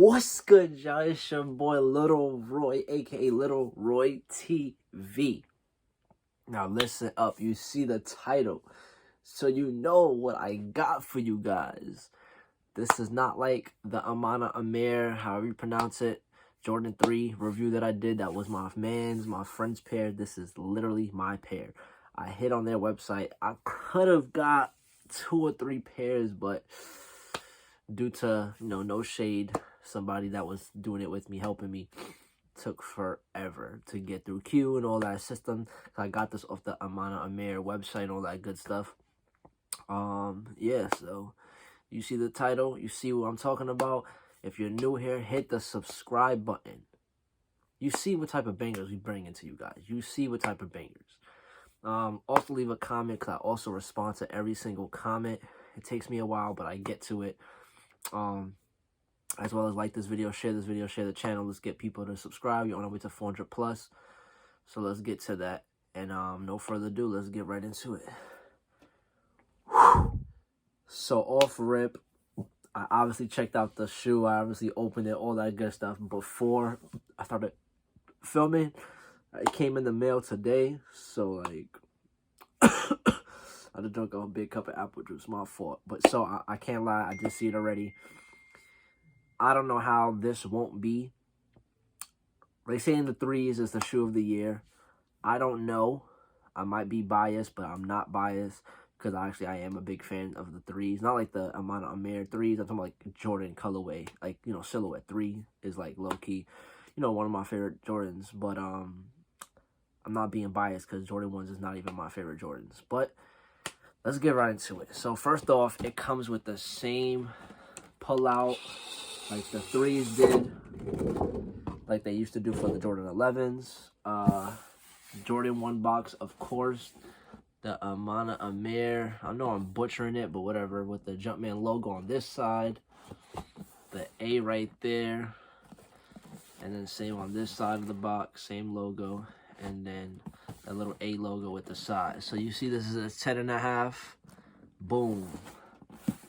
What's good, y'all? It's your boy Little Roy, aka Little Roy TV. Now listen up, you see the title, so you know what I got for you guys. This is not like the Maniére, however you pronounce it, Jordan 3 review that I did. That was my friend's pair. This is literally my pair. I hit on their website. I could have got 2 or 3 pairs, but due to, no shade, somebody that was doing it with me, helping me, took forever to get through queue and all that system. I got this off the Maniére website and all that good stuff. Yeah, so you see the title, you see what I'm talking about. If you're new here, hit the subscribe button. You see what type of bangers we bring into you guys. You see what type of bangers. Also leave a comment, because I also respond to every single comment. It takes me a while, but I get to it. As well as like this video, share the channel. Let's get people to subscribe. You're on our way to 400 plus. So let's get to that. And no further ado, let's get right into it. So off rip, I obviously checked out the shoe. I obviously opened it, all that good stuff before I started filming. It came in the mail today. So like, I just drank a big cup of apple juice. My fault. But so I can't lie, I just see it already. I don't know how this won't be. They say in the 3s is the shoe of the year. I don't know. I might be biased, but I'm not biased, because I am a big fan of the 3s. Not like the Maniére 3s. I'm talking about like Jordan colorway. Like, silhouette 3 is like low-key, one of my favorite Jordans. But I'm not being biased, because Jordan 1s is not even my favorite Jordans. But let's get right into it. So first off, it comes with the same pull-out like the 3s did, like they used to do for the Jordan 11s. Jordan 1 box, of course. The Maniére, I know I'm butchering it, but whatever, with the Jumpman logo on this side. The A right there. And then same on this side of the box, same logo. And then a little A logo with the size. So you see this is a 10.5. Boom.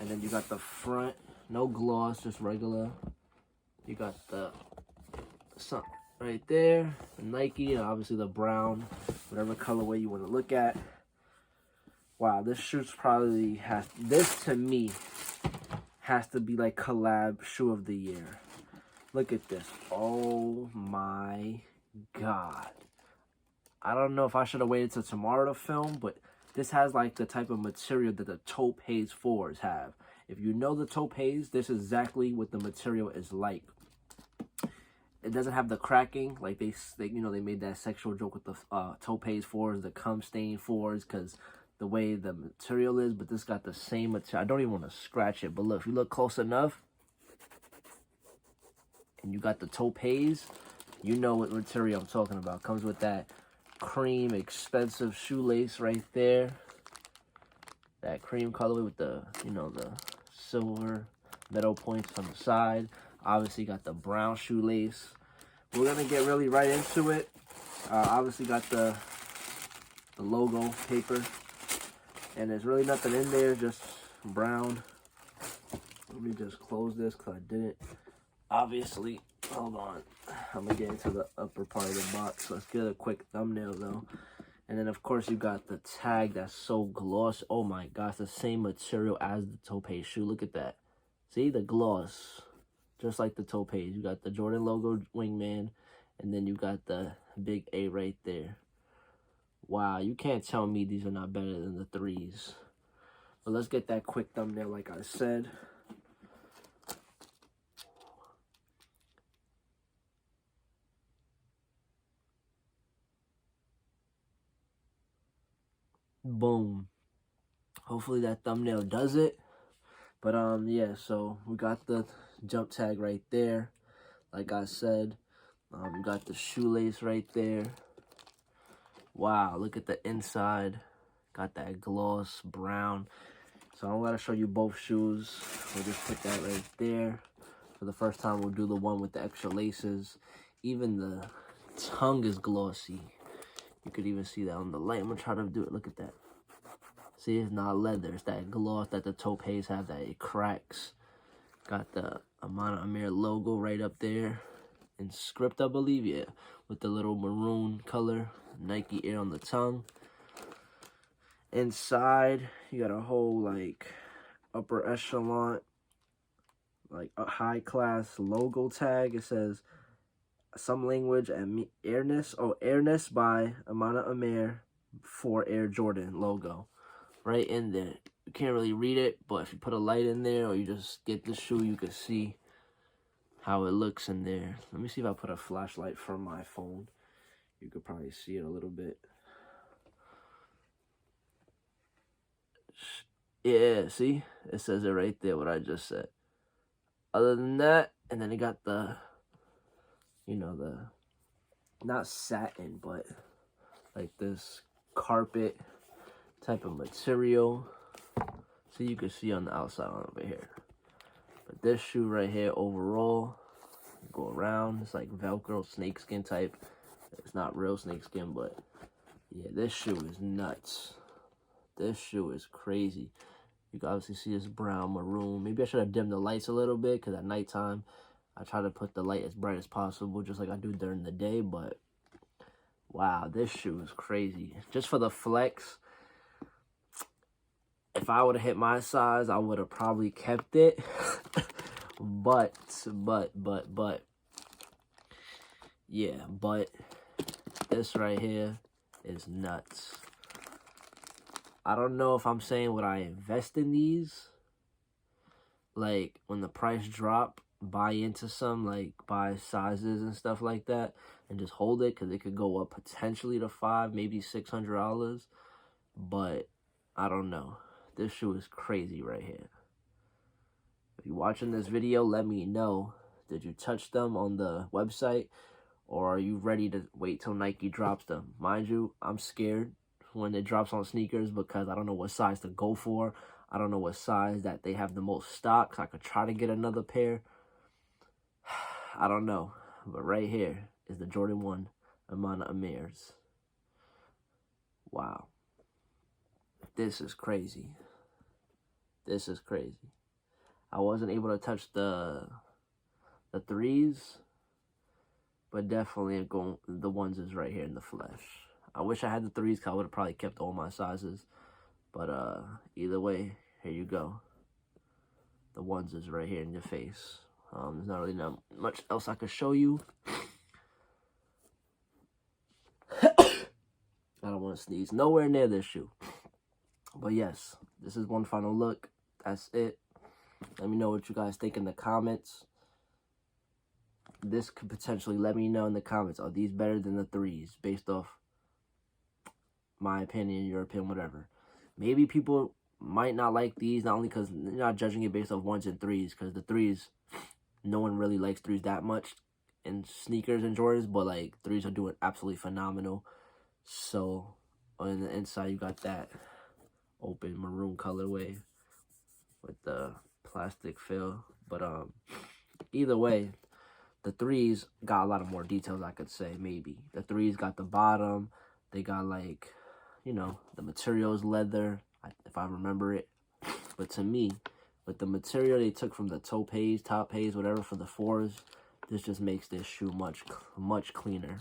And then you got the front. No gloss, just regular. You got the sun right there, the Nike, and obviously the brown, whatever colorway you want to look at. Wow, this shoe's probably this to me has to be like collab shoe of the year. Look at this. Oh my God. I don't know if I should have waited till tomorrow to film, but this has like the type of material that the taupe haze 4s have. If you know the taupe haze, this is exactly what the material is like. It doesn't have the cracking, like they made that sexual joke with the taupe haze 4s, the cum stain 4s, because the way the material is. But this got the same material. I don't even want to scratch it, but look, if you look close enough, and you got the taupe haze, you know what material I'm talking about. Comes with that cream, expensive shoelace right there. That cream colorway with the, the silver metal points on the side. Obviously got the brown shoelace. We're gonna get really right into it. Obviously got the logo paper, and there's really nothing in there, just brown. Let me just close this, because I didn't obviously. Hold on, I'm gonna get into the upper part of the box. Let's get a quick thumbnail though. And then, of course, you got the tag that's so gloss. Oh, my gosh, the same material as the taupe shoe. Look at that. See, the gloss. Just like the taupe. You got the Jordan logo wingman, and then you got the big A right there. Wow, you can't tell me these are not better than the 3s. But let's get that quick thumbnail like I said. Boom. Hopefully that thumbnail does it. But yeah, so we got the jump tag right there, like I said. We got the shoelace right there. Wow, look at the inside. Got that gloss brown. So I'm gonna show you both shoes. We'll just put that right there. For the first time, we'll do the one with the extra laces. Even the tongue is glossy. You could even see that on the light. I'm gonna try to do it. Look at that. See, it's not leather. It's that gloss that the taupe haze have, that it cracks. Got the Maniére logo right up there. In script, I believe, yeah. With the little maroon color. Nike Air on the tongue. Inside, you got a whole, like, upper echelon, like, a high-class logo tag. It says, some language and airness. Oh, airness by Maniére for Air Jordan logo. Right in there. You can't really read it, but if you put a light in there or you just get the shoe, you can see how it looks in there. Let me see if I put a flashlight from my phone. You could probably see it a little bit. Yeah, see? It says it right there, what I just said. Other than that, and then it got the, you know, the, not satin, but like this carpet type of material. So you can see on the outside over here. But this shoe right here, overall, go around, it's like Velcro snakeskin type. It's not real snakeskin, but yeah, this shoe is nuts. This shoe is crazy. You can obviously see this brown, maroon. Maybe I should have dimmed the lights a little bit, because at nighttime, I try to put the light as bright as possible, just like I do during the day. But wow, this shoe is crazy. Just for the flex, if I would have hit my size, I would have probably kept it. but, yeah, but this right here is nuts. I don't know if I'm saying would I invest in these. Like, when the price drop, buy into some, like, buy sizes and stuff like that, and just hold it, because it could go up potentially to $500, maybe $600. But I don't know. This shoe is crazy right here. If you're watching this video, let me know. Did you touch them on the website? Or are you ready to wait till Nike drops them? Mind you, I'm scared when it drops on sneakers because I don't know what size to go for. I don't know what size that they have the most stock, so I could try to get another pair. I don't know. But right here is the Jordan 1 Maniéres. Wow. This is crazy. This is crazy. I wasn't able to touch the threes, but definitely the ones is right here in the flesh. I wish I had the threes, because I would have probably kept all my sizes. But either way, here you go. The ones is right here in your face. There's not really not much else I could show you. I don't want to sneeze. Nowhere near this shoe. But yes, this is one final look. That's it. Let me know what you guys think in the comments. This could potentially let me know in the comments. Are these better than the threes? Based off my opinion, your opinion, whatever. Maybe people might not like these, not only because you're not judging it based off ones and threes, because the threes, no one really likes threes that much in sneakers and Jordans, but like threes are doing absolutely phenomenal. So on the inside, you got that open maroon colorway with the plastic fill. But either way, the threes got a lot of more details, I could say. Maybe the threes got the bottom, they got, like, you know, the material is leather, if I remember it. But to me, with the material they took from the top haze, whatever, for the fours, this just makes this shoe much cleaner.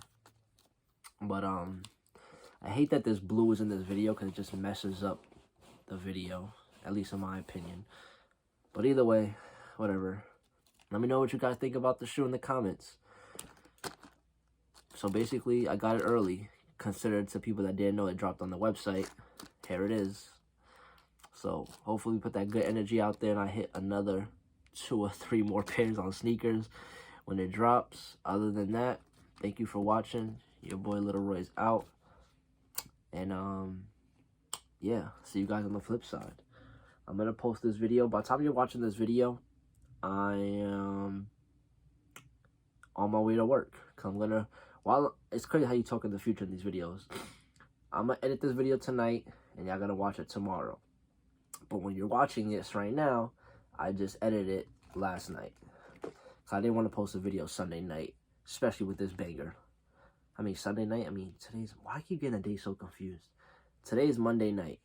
But I hate that this blue is in this video, because it just messes up the video, at least in my opinion. But either way, whatever. Let me know what you guys think about the shoe in the comments. So basically, I got it early. Considered to people that didn't know it dropped on the website. Here it is. So hopefully we put that good energy out there and I hit another 2 or 3 more pairs on sneakers when it drops. Other than that, thank you for watching. Your boy Little Roy's out. And yeah, see you guys on the flip side. I'm gonna post this video. By the time you're watching this video, I am on my way to work. Cause I'm gonna, it's crazy how you talk in the future in these videos. I'm gonna edit this video tonight, and y'all gonna watch it tomorrow. But when you're watching this right now, I just edited it last night. Cause I didn't want to post a video Sunday night, especially with this banger. I mean, Sunday night, why I keep getting the day so confused? Today is Monday night.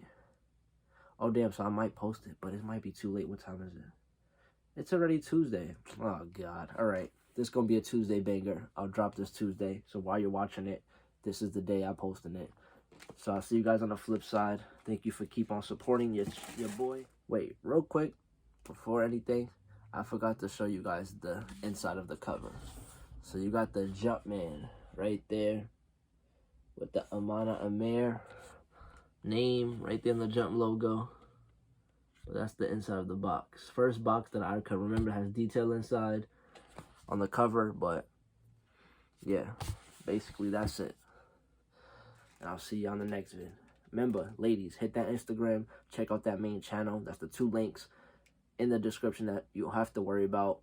Oh, damn, so I might post it, but it might be too late. What time is it? It's already Tuesday. Oh, God. All right. This is going to be a Tuesday banger. I'll drop this Tuesday. So while you're watching it, this is the day I'm posting it. So I'll see you guys on the flip side. Thank you for keep on supporting your boy. Wait, real quick, before anything, I forgot to show you guys the inside of the cover. So you got the Jumpman right there with the Maniére name right there in the Jump logo. So that's the inside of the box. First box that I can remember has detail inside on the cover, but yeah, basically that's it. And I'll see you on the next vid. Remember, ladies, hit that Instagram, check out that main channel. That's the 2 links in the description that you'll have to worry about.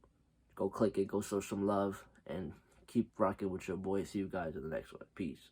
Go click it, go show some love, and keep rocking with your boy. See you guys in the next one. Peace.